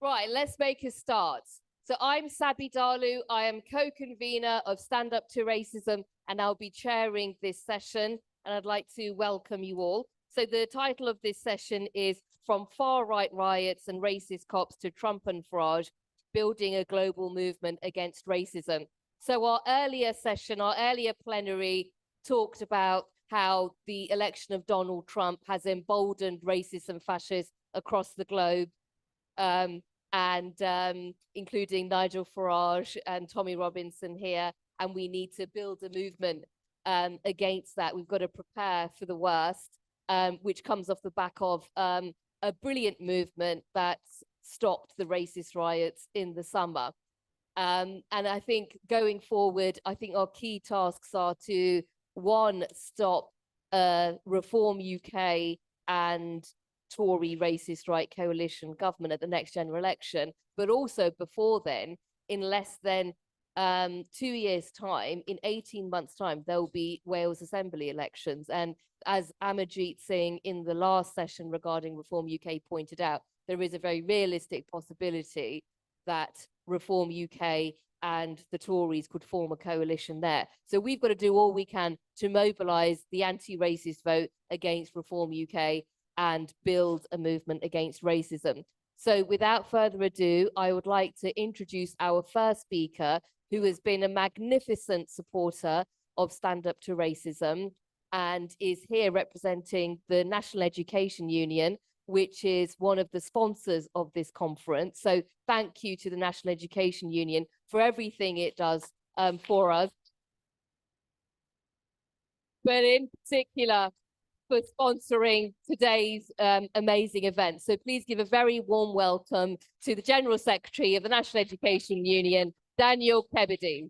Right, let's make a start. So I'm Sabby Dhalu. I am co-convenor of Stand Up to Racism, and I'll be chairing this session. And I'd like to welcome you all. So the title of this session is From Far-Right Riots and Racist Cops to Trump and Farage, Building a Global Movement Against Racism. So our earlier session, our earlier plenary talked about how the election of Donald Trump has emboldened racists and fascists across the globe, including Nigel Farage and Tommy Robinson here. And we need to build a movement against that. We've got to prepare for the worst, which comes off the back of a brilliant movement that stopped the racist riots in the summer. And I think going forward, I think our key tasks are to, one, stop Reform UK and Tory racist right coalition government at the next general election, but also before then, in less than 2 years' time, in 18 months' time, there will be Wales Assembly elections. And as Amarjeet Singh in the last session regarding Reform UK pointed out, there is a very realistic possibility that Reform UK and the Tories could form a coalition there. So we've got to do all we can to mobilise the anti-racist vote against Reform UK and build a movement against racism. So without further ado, I would like to introduce our first speaker, who has been a magnificent supporter of Stand Up to Racism and is here representing the National Education Union, which is one of the sponsors of this conference. So thank you to the National Education Union for everything it does for us, but in particular for sponsoring today's amazing event. So please give a very warm welcome to the General Secretary of the National Education Union, Daniel Kebede.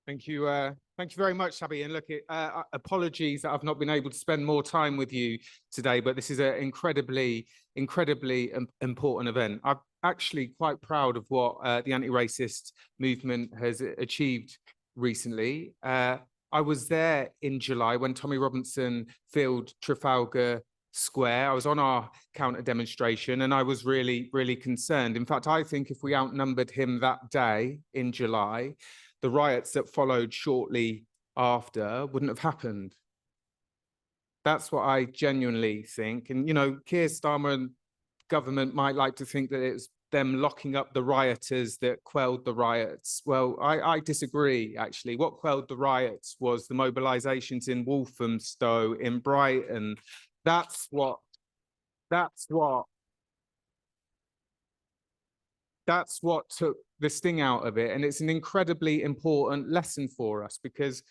Thank you very much, Sabby. And look, apologies that I've not been able to spend more time with you today, but this is an incredibly important event. I'm actually quite proud of what the anti-racist movement has achieved recently. I was there in July when Tommy Robinson filled Trafalgar Square. I was on our counter demonstration and I was really concerned. In fact, I think if we outnumbered him that day in July, the riots that followed shortly after wouldn't have happened. That's what I genuinely think. And, you know, Keir Starmer and government might like to think that it's them locking up the rioters that quelled the riots. Well, I disagree, actually. What quelled the riots was the mobilizations in Walthamstow, in Brighton. That's what took the sting out of it. And it's an incredibly important lesson for us, because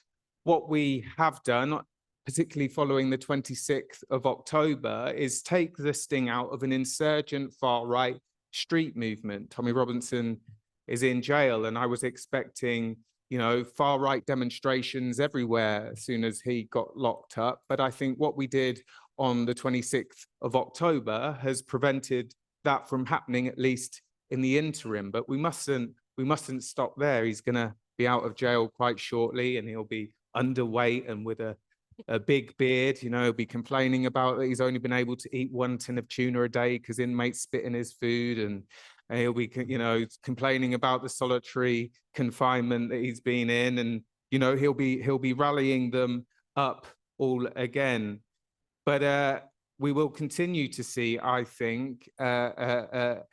what we have done, particularly following the 26th of October, is take the sting out of an insurgent far-right street movement. Tommy Robinson is in jail, and I was expecting, you know, far-right demonstrations everywhere as soon as he got locked up. But I think what we did on the 26th of October has prevented that from happening, at least in the interim. But we mustn't stop there. He's going to be out of jail quite shortly, and he'll be underweight and with a big beard. You know, he'll be complaining about that he's only been able to eat 1 tin of tuna a day because inmates spit in his food, and he'll be, you know, complaining about the solitary confinement that he's been in, and, you know, he'll be rallying them up all again. But we will continue to see, I think, a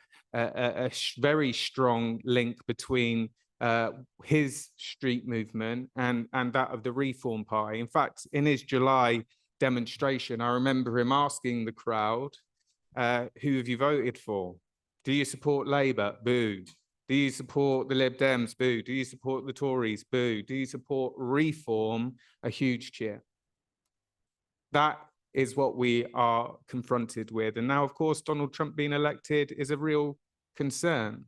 very strong link between his street movement and that of the Reform Party. In fact, in his July demonstration, I remember him asking the crowd, who have you voted for? Do you support Labour? Boo. Do you support the Lib Dems? Boo. Do you support the Tories? Boo. Do you support Reform? A huge cheer. That is what we are confronted with. And now, of course, Donald Trump being elected is a real concern.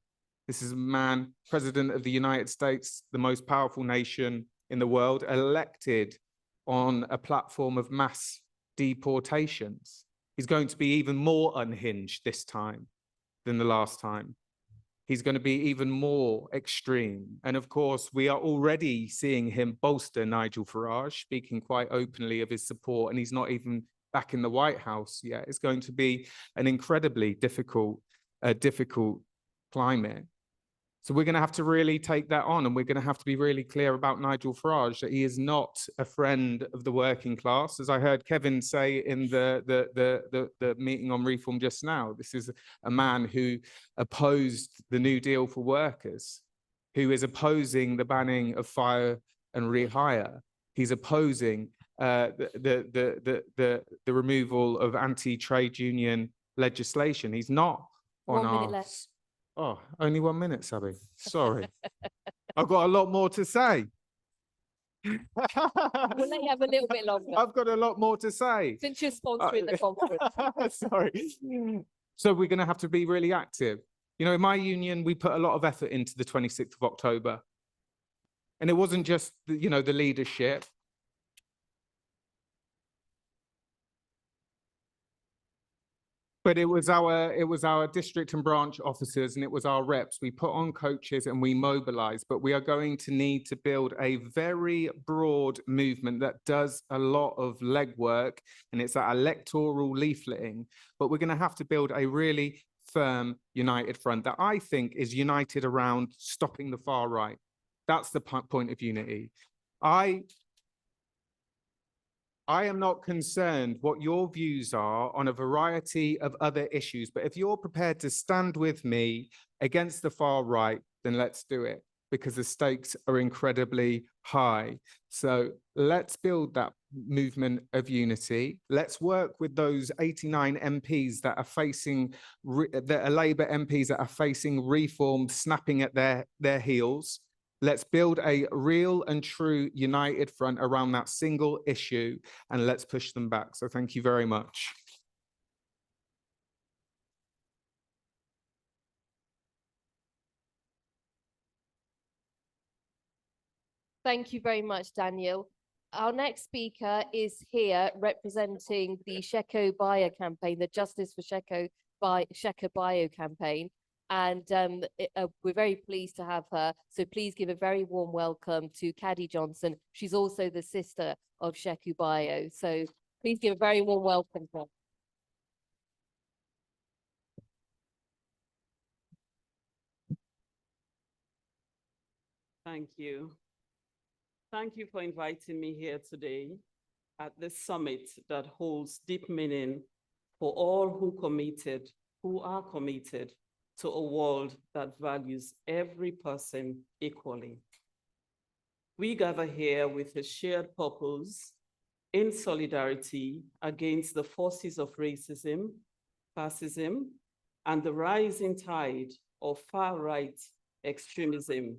This is a man, president of the United States, the most powerful nation in the world, elected on a platform of mass deportations. He's going to be even more unhinged this time than the last time. He's going to be even more extreme. And of course, we are already seeing him bolster Nigel Farage, speaking quite openly of his support, and he's not even back in the White House yet. It's going to be an incredibly difficult climate. So we're going to have to really take that on, and we're going to have to be really clear about Nigel Farage, that he is not a friend of the working class. As I heard Kevin say in the meeting on reform just now, this is a man who opposed the New Deal for workers, who is opposing the banning of fire and rehire. He's opposing the removal of anti-trade union legislation. He's not on 1 minute our... left. Oh, only 1 minute, Sabby. Sorry. I've got a lot more to say. We'll let you have a little bit longer. I've got a lot more to say. Since you're sponsoring the conference. Sorry. So we're going to have to be really active. You know, in my union, we put a lot of effort into the 26th of October. And it wasn't just, you know, the leadership. But it was our district and branch officers, and it was our reps. We put on coaches and we mobilized, but we are going to need to build a very broad movement that does a lot of legwork, and it's that electoral leafleting. But we're going to have to build a really firm, united front that I think is united around stopping the far right. That's the point of unity. I am not concerned what your views are on a variety of other issues, but if you're prepared to stand with me against the far right, then let's do it, because the stakes are incredibly high. So let's build that movement of unity. Let's work with those 89 MPs that are facing, that are Labour MPs that are facing reform, snapping at their heels. Let's build a real and true united front around that single issue, and let's push them back. So thank you very much. Thank you very much, Daniel. Our next speaker is here representing the Sheku Bayoh campaign, the Justice for Sheku Bayoh campaign. And we're very pleased to have her. So please give a very warm welcome to Kadi Johnson. She's also the sister of Sheku Bayoh. So please give a very warm welcome to her. Thank you. Thank you for inviting me here today at this summit that holds deep meaning for all who are committed to a world that values every person equally. We gather here with a shared purpose in solidarity against the forces of racism, fascism, and the rising tide of far-right extremism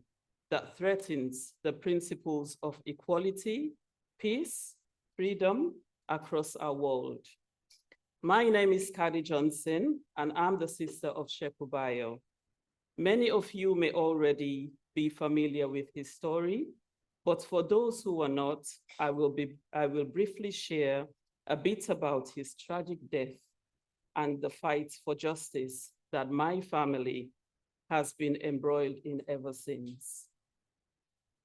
that threatens the principles of equality, peace, freedom across our world. My name is Kadi Johnson, and I'm the sister of Sheku Bayoh. Many of you may already be familiar with his story, but for those who are not, I will briefly share a bit about his tragic death and the fight for justice that my family has been embroiled in ever since.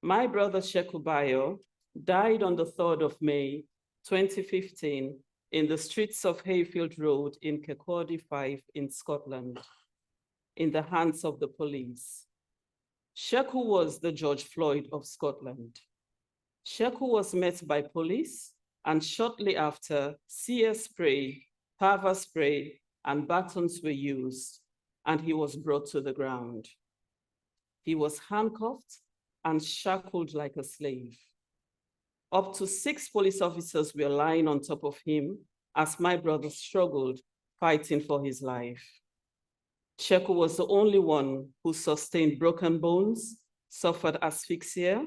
My brother Sheku Bayoh died on the 3rd of May, 2015, in the streets of Hayfield Road in Kebede 5 in Scotland, in the hands of the police. Sheku was the George Floyd of Scotland. Sheku was met by police, and shortly after, sear spray, pepper spray, and batons were used, and he was brought to the ground. He was handcuffed and shackled like a slave. Up to 6 police officers were lying on top of him as my brother struggled, fighting for his life. Sheku was the only one who sustained broken bones, suffered asphyxia.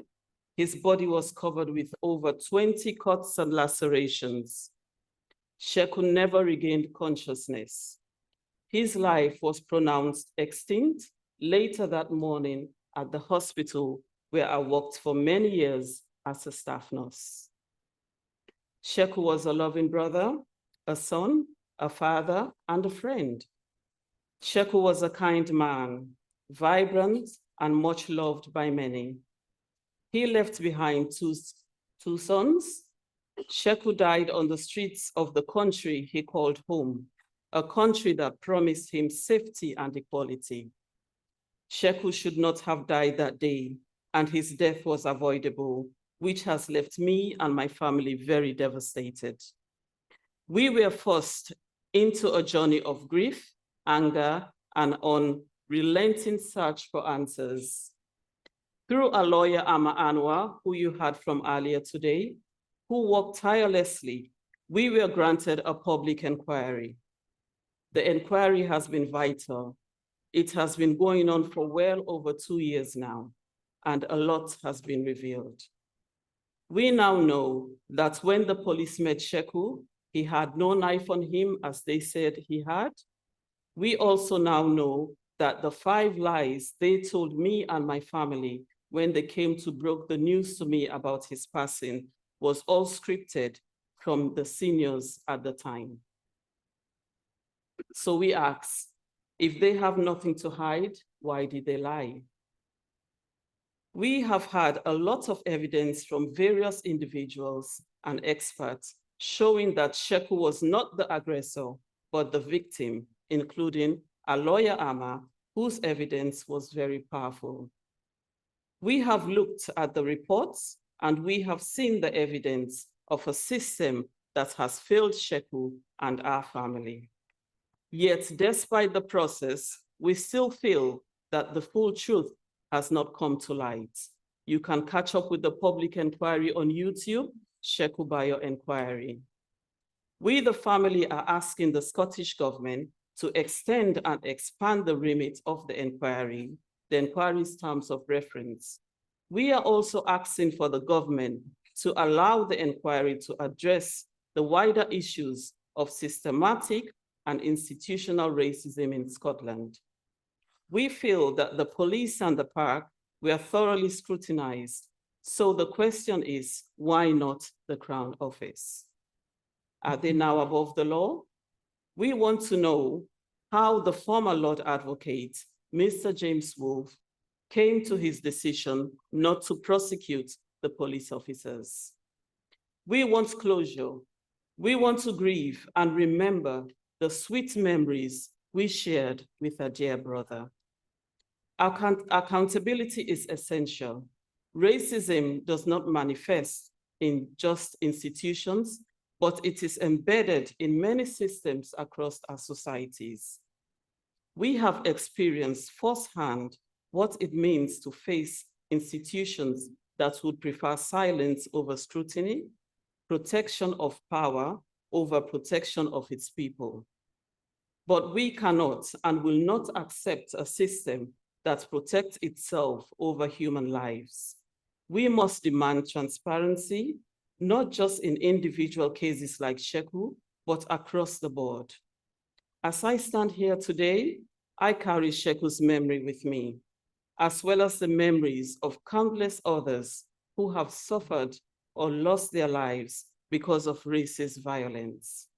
His body was covered with over 20 cuts and lacerations. Sheku never regained consciousness. His life was pronounced extinct later that morning at the hospital where I worked for many years as a staff nurse. Sheku was a loving brother, a son, a father, and a friend. Sheku was a kind man, vibrant and much loved by many. He left behind two sons, Sheku died on the streets of the country he called home, a country that promised him safety and equality. Sheku should not have died that day, and his death was avoidable, which has left me and my family very devastated. We were forced into a journey of grief, anger, and unrelenting search for answers. Through a lawyer, Ama Anwar, who you heard from earlier today, who worked tirelessly, we were granted a public inquiry. The inquiry has been vital. It has been going on for well over 2 years now, and a lot has been revealed. We now know that when the police met Sheku, he had no knife on him, as they said he had. We also now know that the 5 lies they told me and my family when they came to break the news to me about his passing was all scripted from the seniors at the time. So we ask, if they have nothing to hide, why did they lie? We have had a lot of evidence from various individuals and experts showing that Sheku was not the aggressor, but the victim, including a lawyer, Ama, whose evidence was very powerful. We have looked at the reports and we have seen the evidence of a system that has failed Sheku and our family. Yet, despite the process, we still feel that the full truth has not come to light. You can catch up with the public inquiry on YouTube, Sheku Bayoh inquiry. We, the family, are asking the Scottish government to extend and expand the remit of the inquiry's terms of reference. We are also asking for the government to allow the inquiry to address the wider issues of systematic and institutional racism in Scotland. We feel that the police and the park were thoroughly scrutinized. So the question is, why not the Crown Office? Are they now above the law? We want to know how the former Lord Advocate, Mr. James Wolfe, came to his decision not to prosecute the police officers. We want closure. We want to grieve and remember the sweet memories we shared with our dear brother. Accountability is essential. Racism does not manifest in just institutions, but it is embedded in many systems across our societies. We have experienced firsthand what it means to face institutions that would prefer silence over scrutiny, protection of power over protection of its people. But we cannot and will not accept a system that protects itself over human lives. We must demand transparency, not just in individual cases like Sheku, but across the board. As I stand here today, I carry Sheku's memory with me, as well as the memories of countless others who have suffered or lost their lives because of racist violence.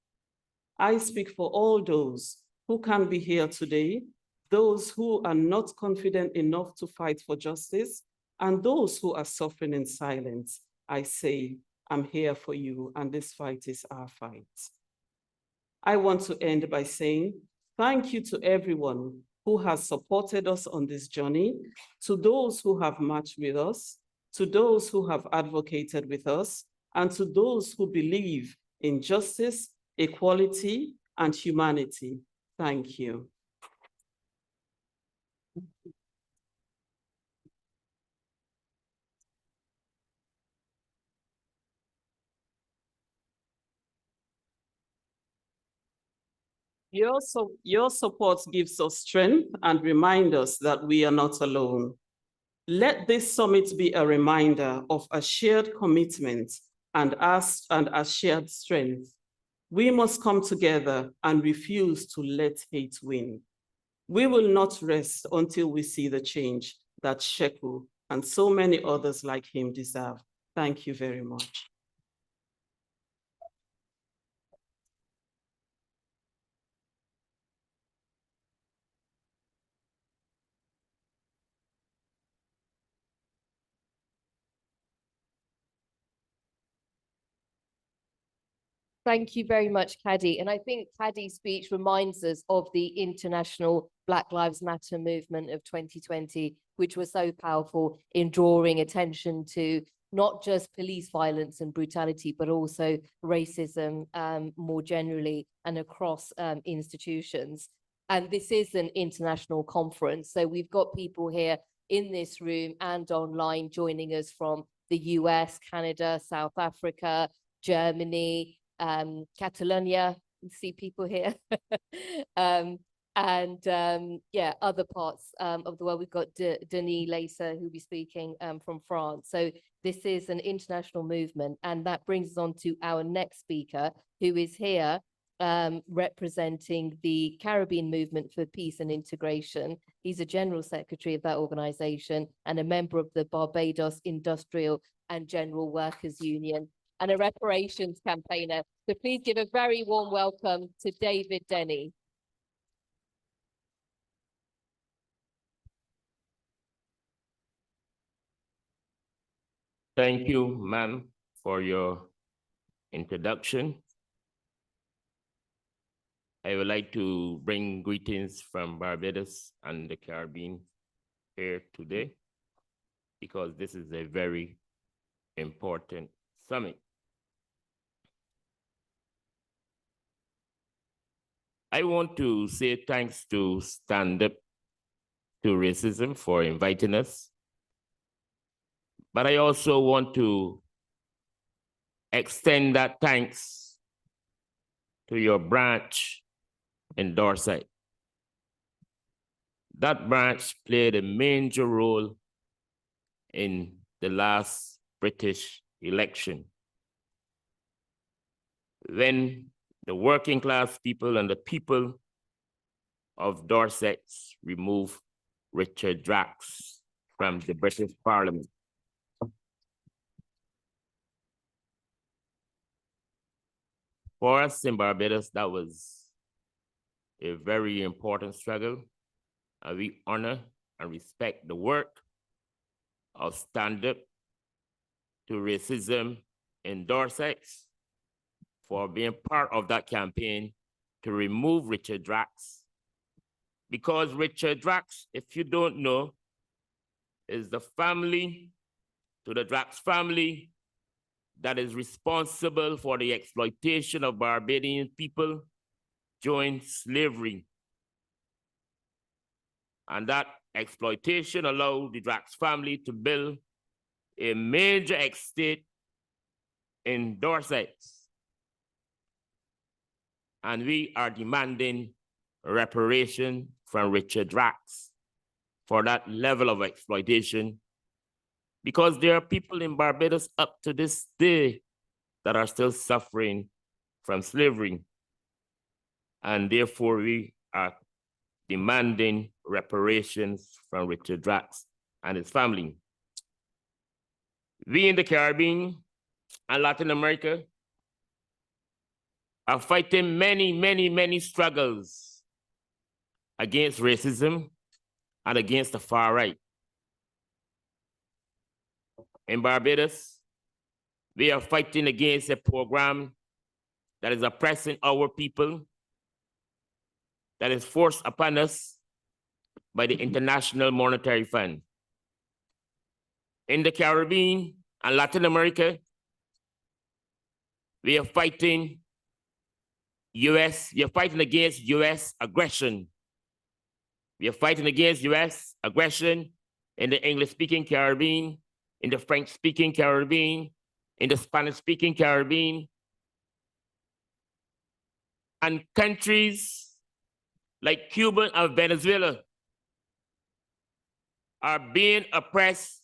I speak for all those who can be here today, those who are not confident enough to fight for justice, and those who are suffering in silence. I say, I'm here for you, and this fight is our fight. I want to end by saying thank you to everyone who has supported us on this journey, to those who have marched with us, to those who have advocated with us, and to those who believe in justice, equality, and humanity. Thank you. Your support gives us strength and reminds us that we are not alone. Let this summit be a reminder of a shared commitment and a shared strength. We must come together and refuse to let hate win. We will not rest until we see the change that Sheku and so many others like him deserve. Thank you very much. Thank you very much, Kadi. And I think Kadi's speech reminds us of the international Black Lives Matter movement of 2020, which was so powerful in drawing attention to not just police violence and brutality, but also racism more generally and across institutions. And this is an international conference. So we've got people here in this room and online joining us from the US, Canada, South Africa, Germany, Catalonia, you see people here, yeah, other parts of the world. We've got Denis later, who'll be speaking from France. So this is an international movement, and that brings us on to our next speaker, who is here representing the Caribbean Movement for Peace and Integration. He's a general secretary of that organization and a member of the Barbados Industrial and General Workers Union and a reparations campaigner. So please give a very warm welcome to David Denny. Thank you, ma'am, for your introduction. I would like to bring greetings from Barbados and the Caribbean here today, because this is a very important summit. I want to say thanks to Stand Up to Racism for inviting us. But I also want to extend that thanks to your branch in Dorset. That branch played a major role in the last British election, when the working class people and the people of Dorset removed Richard Drax from the British Parliament. For us in Barbados, that was a very important struggle, and we honor and respect the work of Stand Up to Racism in Dorset for being part of that campaign to remove Richard Drax. Because Richard Drax, if you don't know, is the family to the Drax family that is responsible for the exploitation of Barbadian people during slavery. And that exploitation allowed the Drax family to build a major estate in Dorset. And we are demanding reparation from Richard Drax for that level of exploitation, because there are people in Barbados up to this day that are still suffering from slavery. And therefore, we are demanding reparations from Richard Drax and his family. We in the Caribbean and Latin America are fighting many struggles against racism and against the far right. In Barbados, we are fighting against a program that is oppressing our people, that is forced upon us by the International Monetary Fund. In the Caribbean and Latin America, we are fighting against US aggression. We are fighting against US aggression in the English-speaking Caribbean, in the French-speaking Caribbean, in the Spanish-speaking Caribbean, and countries like Cuba and Venezuela are being oppressed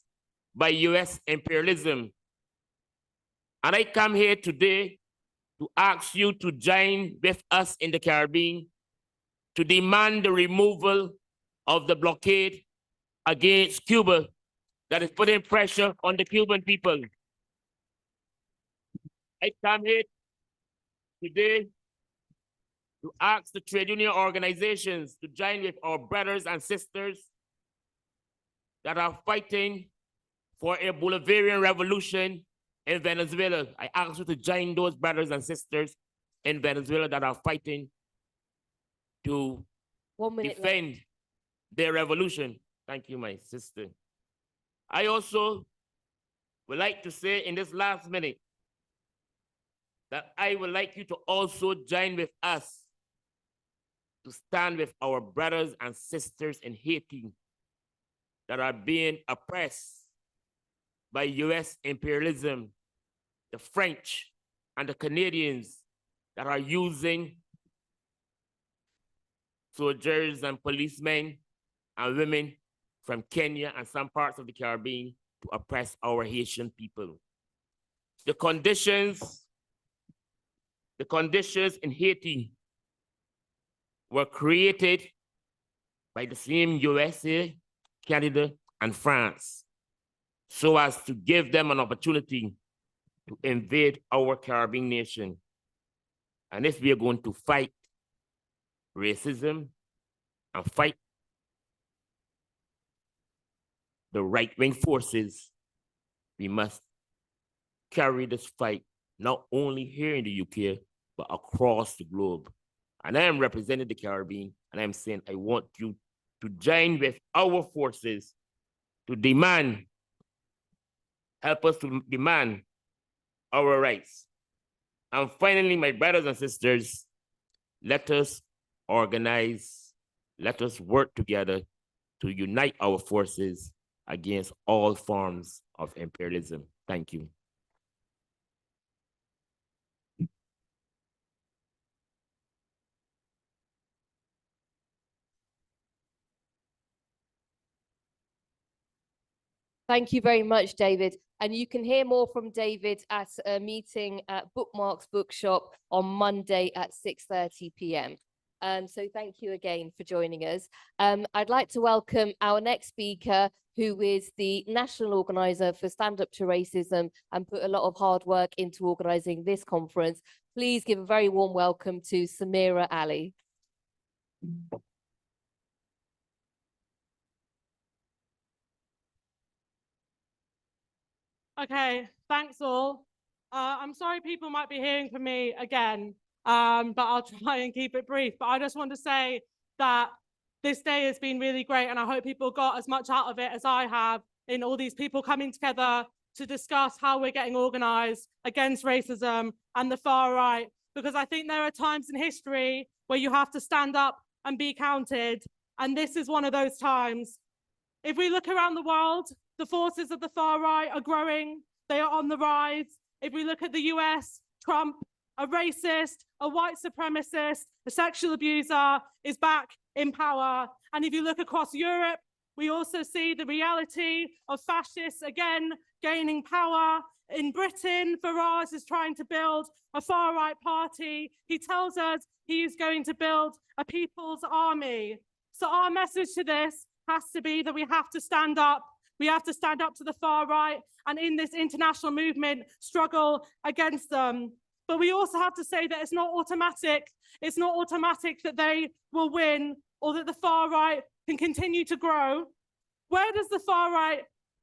by US imperialism. And I come here today to ask you to join with us in the Caribbean to demand the removal of the blockade against Cuba that is putting pressure on the Cuban people. I come here today to ask the trade union organizations to join with our brothers and sisters that are fighting for a Bolivarian revolution in Venezuela. I ask you to join those brothers and sisters in Venezuela that are fighting to 1 minute left. defend their revolution. Thank you, my sister. I also would like to say in this last minute that I would like you to also join with us to stand with our brothers and sisters in Haiti that are being oppressed by US imperialism, the French and the Canadians that are using soldiers and policemen and women from Kenya and some parts of the Caribbean to oppress our Haitian people. The conditions in Haiti were created by the same USA, Canada, and France, so as to give them an opportunity to invade our Caribbean nation. And if we are going to fight racism and fight the right-wing forces, we must carry this fight not only here in the UK, but across the globe. And I am representing the Caribbean, and I'm saying I want you to join with our forces to demand, help us to demand our rights. And finally, my brothers and sisters, let us organize, let us work together to unite our forces against all forms of imperialism. Thank you. Thank you very much, David. And you can hear more from David at a meeting at Bookmarks Bookshop on Monday at 6:30 p.m. So thank you again for joining us. I'd like to welcome our next speaker, who is the national organizer for Stand Up to Racism and put a lot of hard work into organizing this conference. Please give a very warm welcome to Samira Ali. Okay, thanks all. I'm sorry people might be hearing from me again, but I'll try and keep it brief. But I just want to say that this day has been really great, and I hope people got as much out of it as I have in all these people coming together to discuss how we're getting organized against racism and the far right, because I think there are times in history where you have to stand up and be counted, and this is one of those times. If we look around the world, the forces of the far right are growing. They are on the rise. If we look at the US, Trump, a racist, a white supremacist, a sexual abuser, is back in power. And if you look across Europe, we also see the reality of fascists again gaining power. In Britain, Farage is trying to build a far right party. He tells us he is going to build a people's army. So our message to this has to be that we have to stand up. We have to stand up to the far right and in this international movement, struggle against them. But we also have to say that it's not automatic. It's not automatic that they will win or that the far right can continue to grow. Where does the far right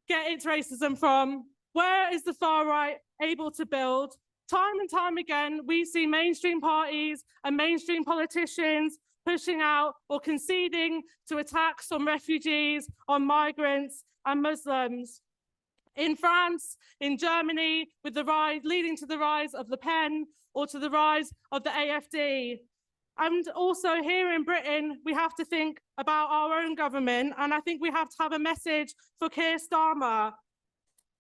get its racism from? Where is the far right able to build? Time and time again, we see mainstream parties and mainstream politicians pushing out or conceding to attacks on refugees, on migrants, and Muslims. In France, in Germany, with the rise, leading to the rise of Le Pen or to the rise of the AfD. And also here in Britain, we have to think about our own government, and I think we have to have a message for Keir Starmer.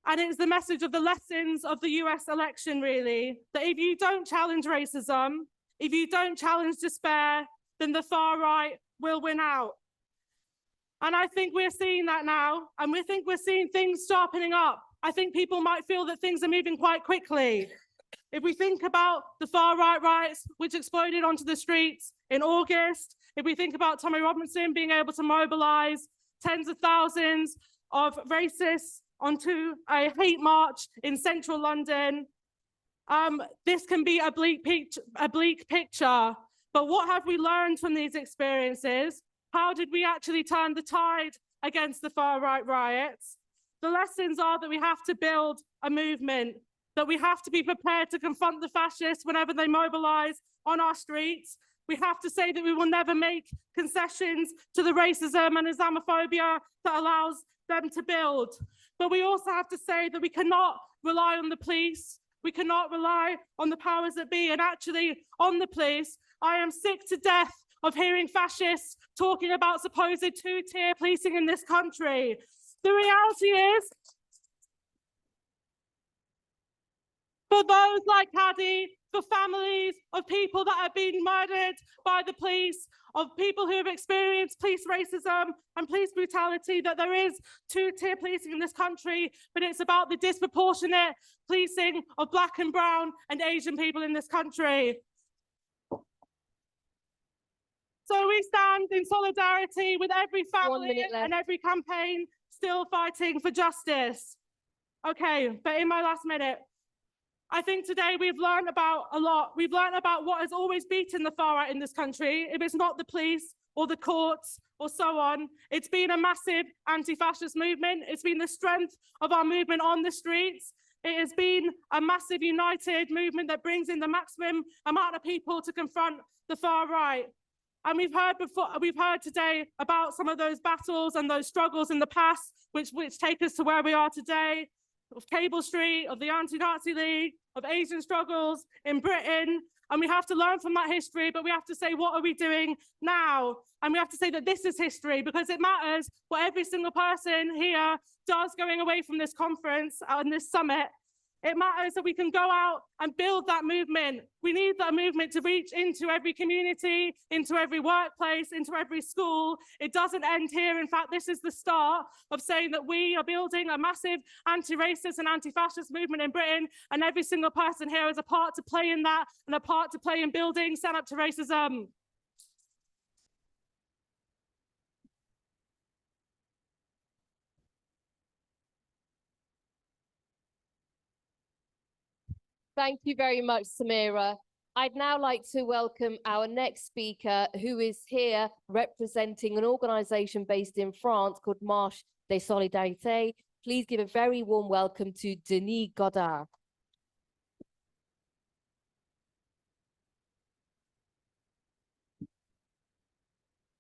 And it's the message of the lessons of the US election, really, that if you don't challenge racism, if you don't challenge despair, then the far right will win out. And I think we're seeing that now, and we think we're seeing things sharpening up. I think people might feel that things are moving quite quickly. If we think about the far right riots, which exploded onto the streets in August, if we think about Tommy Robinson being able to mobilize tens of thousands of racists onto a hate march in central London, this can be a bleak picture. But what have we learned from these experiences? How did we actually turn the tide against the far right riots? The lessons are that we have to build a movement, that we have to be prepared to confront the fascists whenever they mobilize, on our streets. We have to say that we will never make concessions to the racism and Islamophobia that allows them to build. But we also have to say that we cannot rely on the police. We cannot rely on the powers that be, and actually on the police. I am sick to death of hearing fascists talking about supposed two-tier policing in this country. The reality is, for those like Kadi, for families of people that have been murdered by the police, of people who have experienced police racism and police brutality, that there is two-tier policing in this country, but it's about the disproportionate policing of Black and brown and Asian people in this country. So we stand in solidarity with every family and every campaign still fighting for justice. Okay, but in my last minute, I think today we've learned about a lot. We've learned about what has always beaten the far right in this country. If it's not the police or the courts or so on, it's been a massive anti-fascist movement. It's been the strength of our movement on the streets. It has been a massive united movement that brings in the maximum amount of people to confront the far right. And we've heard today about some of those battles and those struggles in the past, which take us to where we are today, of Cable Street, of the Anti-Nazi League, of Asian struggles in Britain. And we have to learn from that history, but we have to say, what are we doing now? And we have to say that this is history, because it matters what every single person here does going away from this conference and this summit. It matters that we can go out and build that movement. We need that movement to reach into every community, into every workplace, into every school. It doesn't end here. In fact, this is the start of saying that we are building a massive anti-racist and anti-fascist movement in Britain, and every single person here has a part to play in that and a part to play in building Stand Up to Racism. Thank you very much, Samira. I'd now like to welcome our next speaker, who is here representing an organisation based in France called Marche des Solidarités. Please give a very warm welcome to Denis Godard.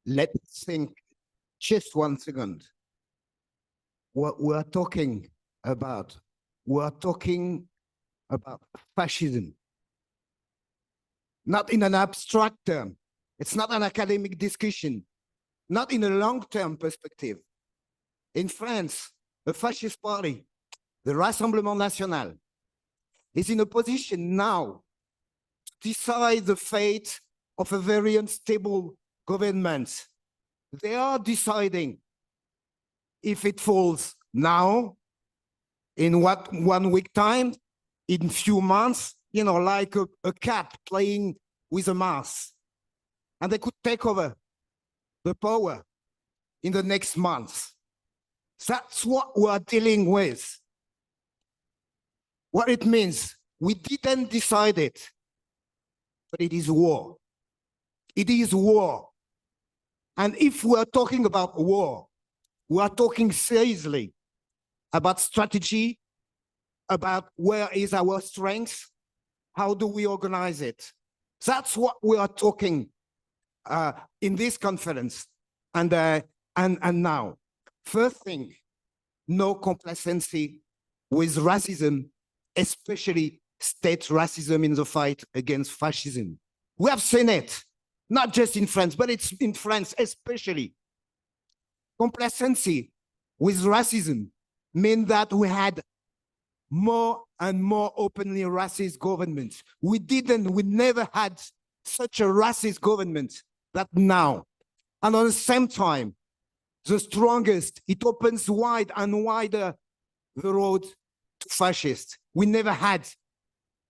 Let's think just 1 second. What we're talking about fascism, not in an abstract term. It's not an academic discussion, not in a long-term perspective. In France, a fascist party, the Rassemblement National, is in a position now to decide the fate of a very unstable government. They are deciding if it falls now, in 1 week time, in few months, you know, like a cat playing with a mouse. And they could take over the power in the next month. That's what we're dealing with. What it means, we didn't decide it, but it is war. It is war. And if we're talking about war, we are talking seriously about strategy, about where is our strength, how do we organize it. That's what we are talking in this conference. And now, first thing, no complacency with racism, especially state racism in the fight against fascism. We have seen it, not just in France, but it's in France especially. Complacency with racism means that we had more and more openly racist governments. We never had such a racist government that now. And at the same time, the strongest, it opens wide and wider the road to fascist. We never had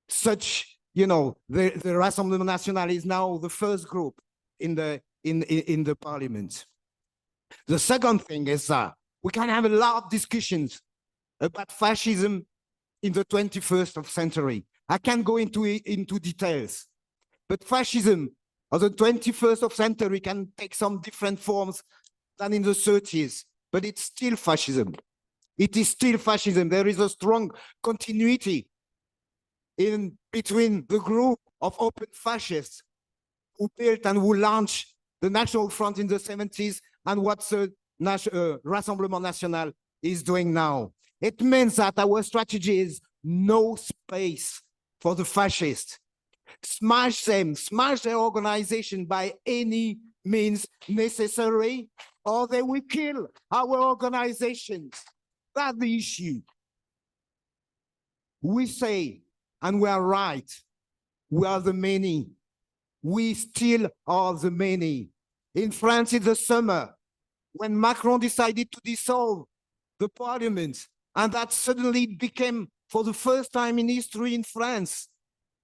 such, you know, the Rassemblement National is now the first group in the parliament. The second thing is we can have a lot of discussions about fascism in the 21st century. I can't go into details, but fascism of the 21st century can take some different forms than in the 30s, but it's still fascism. It is still fascism. There is a strong continuity in between the group of open fascists who built and who launched the National Front in the 70s and what the Rassemblement National is doing now. It means that our strategy is no space for the fascists. Smash them, smash their organization by any means necessary, or they will kill our organizations. That's the issue. We say, and we are right, we are the many. We still are the many. In France in the summer, when Macron decided to dissolve the parliament, and that suddenly became, for the first time in history in France,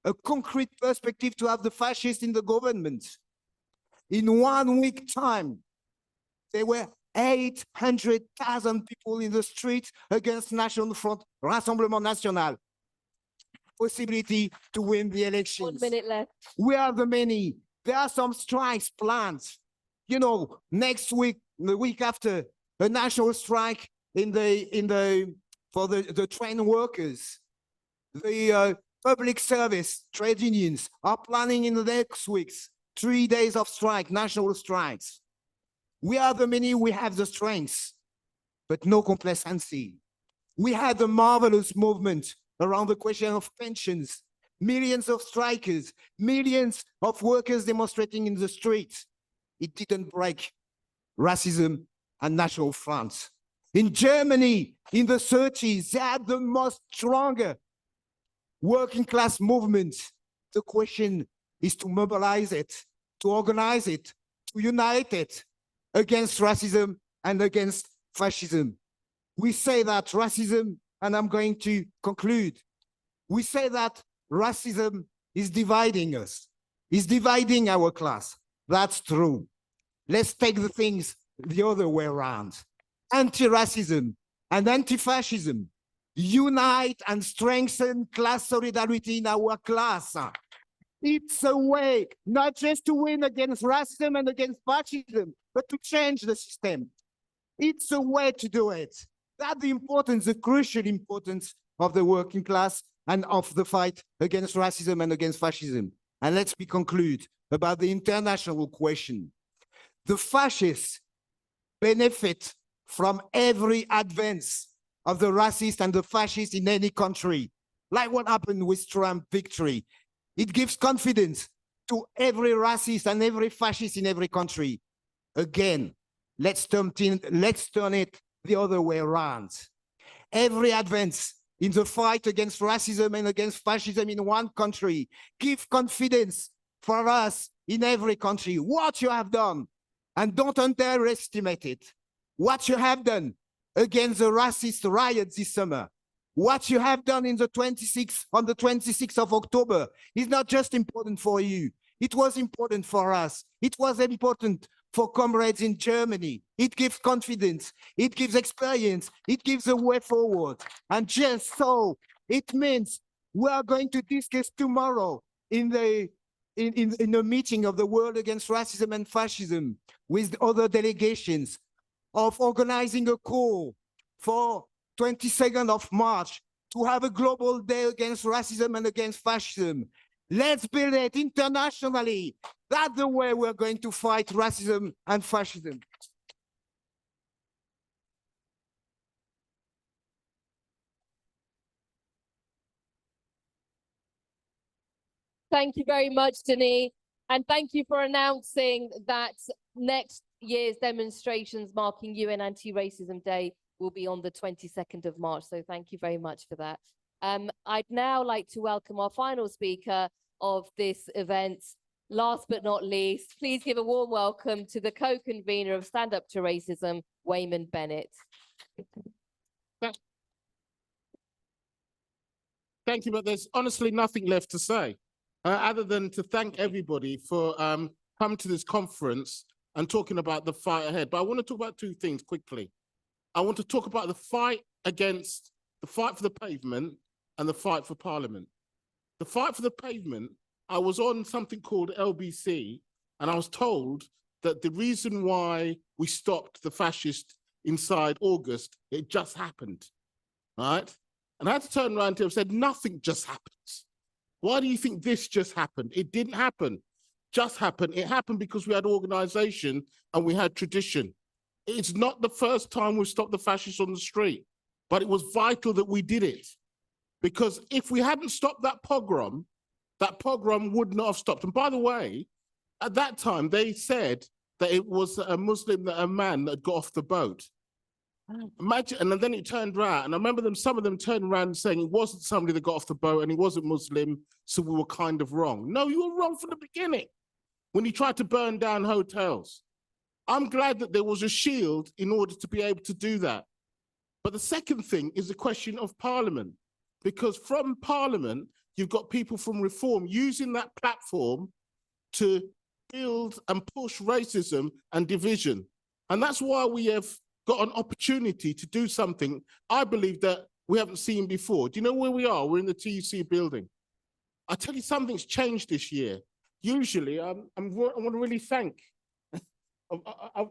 a concrete perspective to have the fascists in the government. In 1 week time, there were 800,000 people in the streets against National Front, Rassemblement National. Possibility to win the elections. 1 minute left. We are the many. There are some strikes planned. You know, next week, the week after, a national strike for the train workers. The public service trade unions are planning in the next weeks 3 days of strike, national strikes. We are the many, we have the strength, but no complacency. We had a marvelous movement around the question of pensions, millions of strikers, millions of workers demonstrating in the streets. It didn't break racism and national fronts. In Germany, in the 30s, they had the most stronger working class movement. The question is to mobilize it, to organize it, to unite it against racism and against fascism. We say that racism, and I'm going to conclude, we say that racism is dividing us, is dividing our class. That's true. Let's take the things the other way around. Anti-racism and anti-fascism unite and strengthen class solidarity in our class. It's a way not just to win against racism and against fascism, but to change the system. It's a way to do it. That's the importance, the crucial importance of the working class and of the fight against racism and against fascism. And let's conclude about the international question. The fascists benefit from every advance of the racist and the fascist in any country, like what happened with Trump victory. It gives confidence to every racist and every fascist in every country. Again, let's turn it the other way around. Every advance in the fight against racism and against fascism in one country gives confidence for us in every country. What you have done, and don't underestimate it, what you have done against the racist riots this summer, what you have done on the 26th of October is not just important for you. It was important for us. It was important for comrades in Germany. It gives confidence. It gives experience. It gives a way forward. And just so, it means we are going to discuss tomorrow in a meeting of the World Against Racism and Fascism with other delegations of organizing a call for 22nd of March to have a global day against racism and against fascism. Let's build it internationally. That's the way we're going to fight racism and fascism. Thank you very much, Denis. And thank you for announcing that next year's demonstrations marking UN Anti-Racism Day will be on the 22nd of March. So thank you very much for that. I'd now like to welcome our final speaker of this event. Last but not least, please give a warm welcome to the co-convenor of Stand Up to Racism, Weyman Bennett. Thank you, but there's honestly nothing left to say other than to thank everybody for coming to this conference and talking about the fight ahead. But I want to talk about two things quickly. I want to talk about the fight for the pavement and the fight for Parliament. The fight for the pavement, I was on something called LBC, and I was told that the reason why we stopped the fascist inside August, it just happened, right? And I had to turn around to him and said, nothing just happens. Why do you think this just happened? It didn't happen. Just happened. It happened because we had organization and we had tradition. It's not the first time we've stopped the fascists on the street, but it was vital that we did it. Because if we hadn't stopped that pogrom would not have stopped. And by the way, at that time, they said that it was a man that got off the boat. Imagine, and then it turned around, and I remember some of them turned around saying it wasn't somebody that got off the boat and he wasn't Muslim, so we were kind of wrong. No, you were wrong from the beginning when you tried to burn down hotels. I'm glad that there was a shield in order to be able to do that. But the second thing is the question of Parliament, because from Parliament, you've got people from Reform using that platform to build and push racism and division. And that's why we have got an opportunity to do something, I believe, that we haven't seen before. Do you know where we are? We're in the TUC building. I tell you, something's changed this year. Usually, I want to really thank, I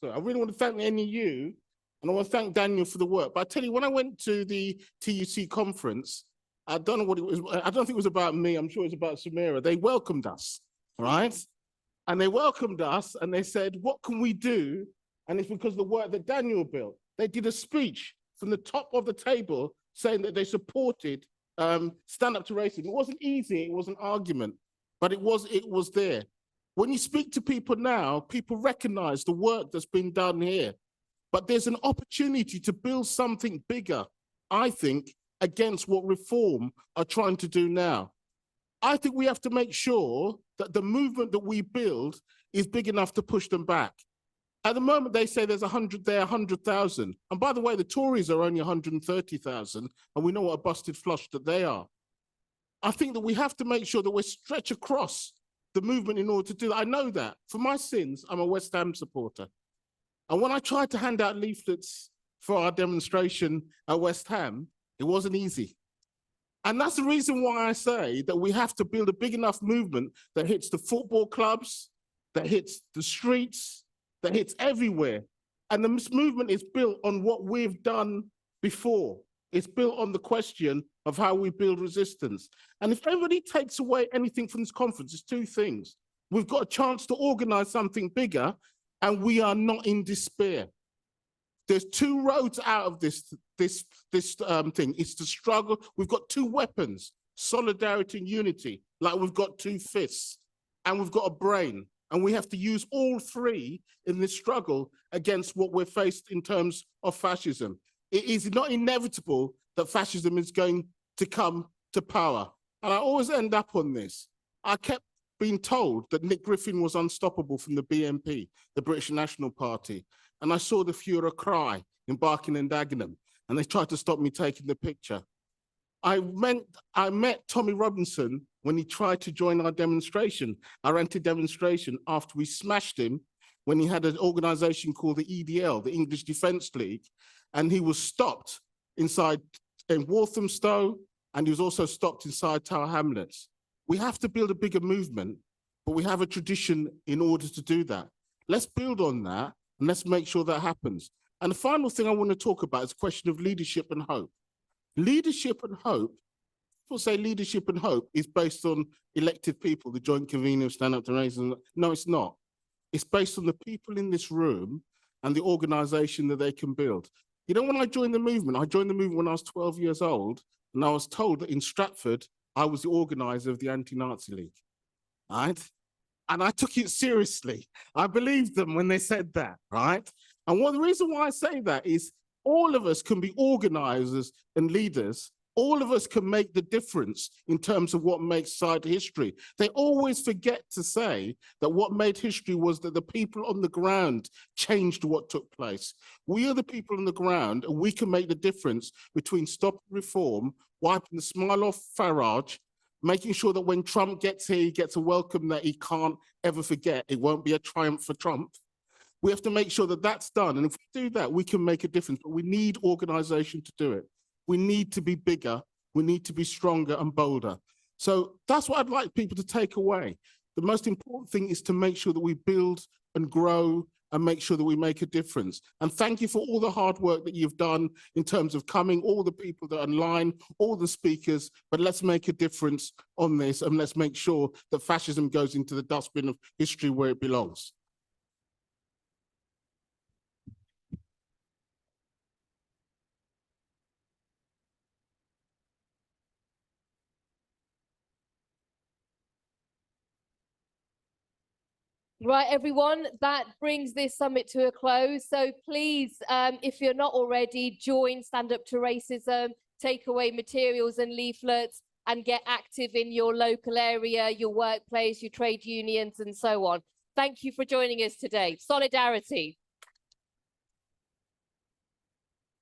really want to thank any of you, and I want to thank Daniel for the work. But I tell you, when I went to the TUC conference, I don't know what it was. I don't think it was about me. I'm sure it was about Samira. They welcomed us, right? And they welcomed us and they said, what can we do? And it's because of the work that Daniel built. They did a speech from the top of the table saying that they supported stand up to racism. It wasn't easy, it was an argument, but it was there. When you speak to people now, people recognize the work that's been done here, but there's an opportunity to build something bigger, I think, against what Reform are trying to do now. I think we have to make sure that the movement that we build is big enough to push them back. At the moment, they say there's 100 there, 100,000. And by the way, the Tories are only 130,000, and we know what a busted flush that they are. I think that we have to make sure that we stretch across the movement in order to do that. I know that. For my sins, I'm a West Ham supporter. And when I tried to hand out leaflets for our demonstration at West Ham, it wasn't easy. And that's the reason why I say that we have to build a big enough movement that hits the football clubs, that hits the streets, that hits everywhere. And the movement is built on what we've done before. It's built on the question of how we build resistance. And if everybody takes away anything from this conference, it's two things. We've got a chance to organize something bigger, and we are not in despair. There's two roads out of this thing. It's the struggle. We've got two weapons, solidarity and unity, like we've got two fists, and we've got a brain. And we have to use all three in this struggle against what we're faced in terms of fascism. It is not inevitable that fascism is going to come to power. And I always end up on this. I kept being told that Nick Griffin was unstoppable from the BNP, the British National Party. And I saw the Führer cry in Barking and Dagenham, and they tried to stop me taking the picture. I met Tommy Robinson when he tried to join our demonstration, our anti-demonstration, after we smashed him when he had an organization called the EDL, the English Defence League, and he was stopped inside in Walthamstow, and he was also stopped inside Tower Hamlets. We have to build a bigger movement, but we have a tradition in order to do that. Let's build on that, and let's make sure that happens. And the final thing I want to talk about is a question of leadership and hope. Leadership and hope, people say leadership and hope is based on elected people, the joint convener of Stand Up to Racism. No, it's not. It's based on the people in this room and the organization that they can build. You know, when I joined the movement when I was 12 years old, and I was told that in Stratford, I was the organizer of the Anti-Nazi League, right? And I took it seriously. I believed them when they said that, right? And the reason why I say that is all of us can be organizers and leaders. All of us can make the difference in terms of what makes society history. They always forget to say that what made history was that the people on the ground changed what took place. We are the people on the ground, and we can make the difference between stopping reform, wiping the smile off Farage, making sure that when Trump gets here, he gets a welcome that he can't ever forget. It won't be a triumph for Trump. We have to make sure that that's done. And if we do that, we can make a difference. But we need organization to do it. We need to be bigger. We need to be stronger and bolder. So that's what I'd like people to take away. The most important thing is to make sure that we build and grow and make sure that we make a difference. And thank you for all the hard work that you've done in terms of coming, all the people that are online, all the speakers, but let's make a difference on this and let's make sure that fascism goes into the dustbin of history where it belongs. Right, everyone, that brings this summit to a close. So please, if you're not already, join Stand Up to Racism, take away materials and leaflets, and get active in your local area, your workplace, your trade unions, and so on. Thank you for joining us today. Solidarity.